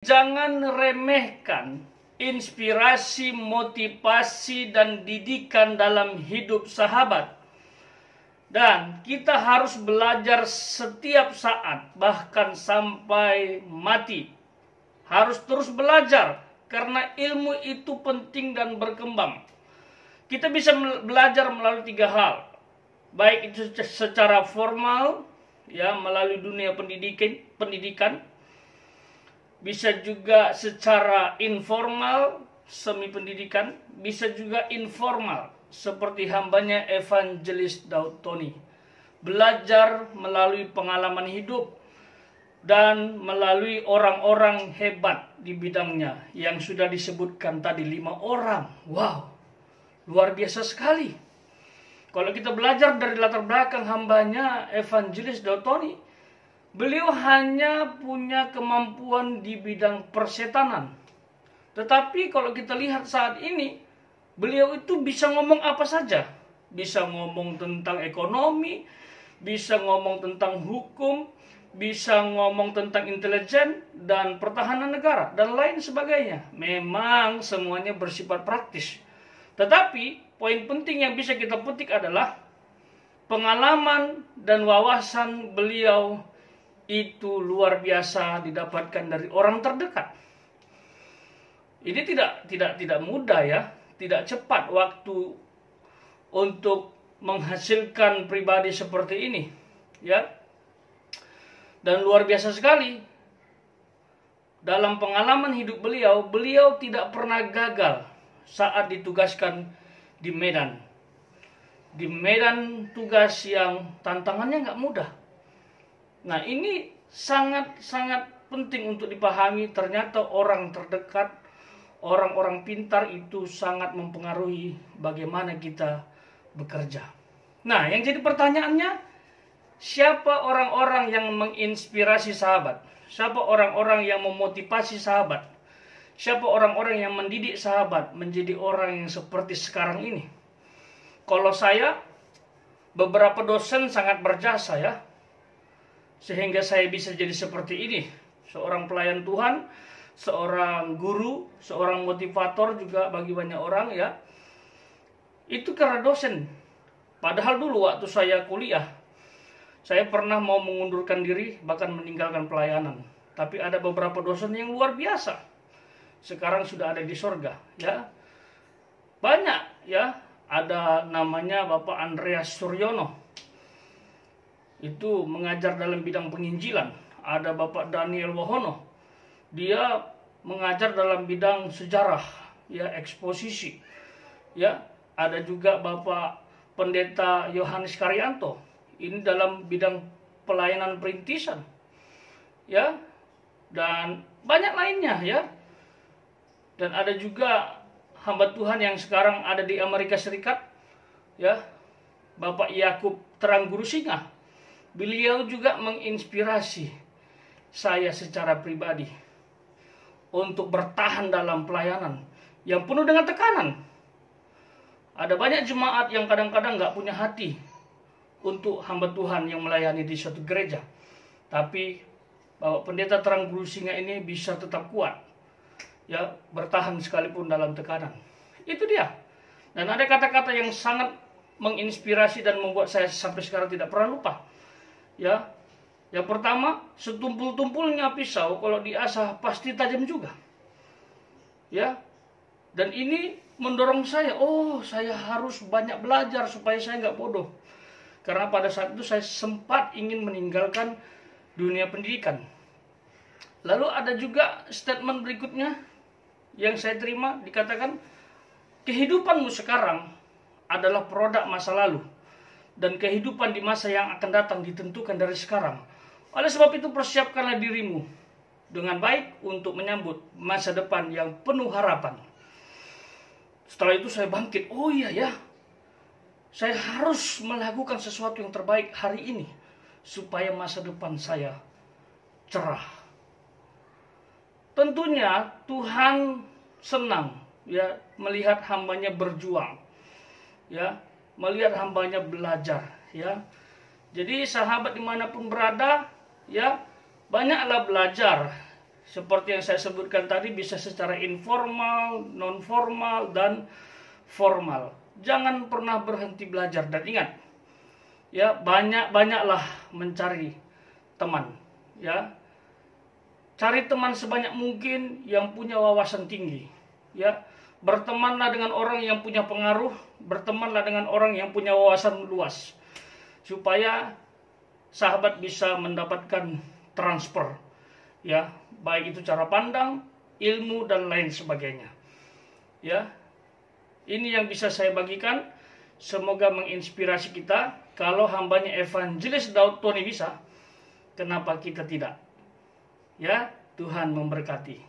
Jangan remehkan inspirasi, motivasi, dan didikan dalam hidup sahabat. Dan kita harus belajar setiap saat, bahkan sampai mati. Harus terus belajar, karena ilmu itu penting dan berkembang. Kita bisa belajar melalui 3 hal. Baik itu secara formal, ya, melalui dunia pendidikan. Bisa juga secara informal, semi pendidikan, bisa juga informal, seperti hambanya Evangelis Daud Tony. Belajar melalui pengalaman hidup dan melalui orang-orang hebat di bidangnya yang sudah disebutkan tadi 5 orang. Wow, luar biasa sekali. Kalau kita belajar dari latar belakang hambanya Evangelis Daud Tony, beliau hanya punya kemampuan di bidang persetanan. Tetapi kalau kita lihat saat ini, beliau itu bisa ngomong apa saja. Bisa ngomong tentang ekonomi, bisa ngomong tentang hukum, bisa ngomong tentang intelijen dan pertahanan negara, dan lain sebagainya. Memang semuanya bersifat praktis. Tetapi poin penting yang bisa kita petik adalah pengalaman dan wawasan beliau itu luar biasa didapatkan dari orang terdekat. Ini tidak mudah, ya, tidak cepat waktu untuk menghasilkan pribadi seperti ini, ya. Dan luar biasa sekali dalam pengalaman hidup beliau tidak pernah gagal saat ditugaskan di medan. Di medan tugas yang tantangannya nggak mudah. Nah, ini sangat-sangat penting untuk dipahami. Ternyata orang terdekat, orang-orang pintar itu sangat mempengaruhi bagaimana kita bekerja. Nah, yang jadi pertanyaannya, siapa orang-orang yang menginspirasi sahabat? Siapa orang-orang yang memotivasi sahabat? Siapa orang-orang yang mendidik sahabat menjadi orang yang seperti sekarang ini? Kalau saya, beberapa dosen sangat berjasa, ya, sehingga saya bisa jadi seperti ini. Seorang pelayan Tuhan, seorang guru, seorang motivator juga bagi banyak orang, ya. Itu karena dosen. Padahal dulu waktu saya kuliah, saya pernah mau mengundurkan diri, bahkan meninggalkan pelayanan. Tapi ada beberapa dosen yang luar biasa. Sekarang sudah ada di sorga, ya. Banyak, ya. Ada namanya Bapak Andreas Suryono. Itu mengajar dalam bidang penginjilan. Ada Bapak Daniel Wohono, dia mengajar dalam bidang sejarah, ya, eksposisi, ya. Ada juga Bapak Pendeta Yohanes Karyanto, ini dalam bidang pelayanan perintisan, ya, dan banyak lainnya, ya. Dan ada juga hamba Tuhan yang sekarang ada di Amerika Serikat, ya, Bapak Yakub Terang Guru Singa. Beliau juga menginspirasi saya secara pribadi untuk bertahan dalam pelayanan yang penuh dengan tekanan. Ada banyak jemaat yang kadang-kadang nggak punya hati untuk hamba Tuhan yang melayani di suatu gereja. Tapi Bapak Pendeta Terang Guru Singa ini bisa tetap kuat, ya, bertahan sekalipun dalam tekanan. Itu dia. Dan ada kata-kata yang sangat menginspirasi dan membuat saya sampai sekarang tidak pernah lupa. Ya, yang pertama, setumpul-tumpulnya pisau kalau diasah pasti tajam juga. Ya, dan ini mendorong saya, saya harus banyak belajar supaya saya nggak bodoh. Karena pada saat itu saya sempat ingin meninggalkan dunia pendidikan. Lalu ada juga statement berikutnya yang saya terima, dikatakan, kehidupanmu sekarang adalah produk masa lalu. Dan kehidupan di masa yang akan datang ditentukan dari sekarang. Oleh sebab itu persiapkanlah dirimu dengan baik untuk menyambut masa depan yang penuh harapan. Setelah itu saya bangkit. Oh iya, ya, saya harus melakukan sesuatu yang terbaik hari ini supaya masa depan saya cerah. Tentunya Tuhan senang, ya, melihat hambanya berjuang, ya, melihat hambanya belajar, ya. Jadi sahabat dimanapun berada, ya, banyaklah belajar Seperti yang saya sebutkan tadi, bisa secara informal, non formal, dan formal. Jangan pernah berhenti belajar, dan ingat ya, banyak-banyaklah mencari teman ya. Cari teman sebanyak mungkin yang punya wawasan tinggi ya. Bertemanlah dengan orang yang punya pengaruh, bertemanlah dengan orang yang punya wawasan luas, supaya sahabat bisa mendapatkan transfer ya, baik itu cara pandang, ilmu, dan lain sebagainya ya. Ini yang bisa saya bagikan, semoga menginspirasi kita. Kalau hambanya Evangelis Daud Tony bisa, kenapa kita tidak? Ya, Tuhan memberkati.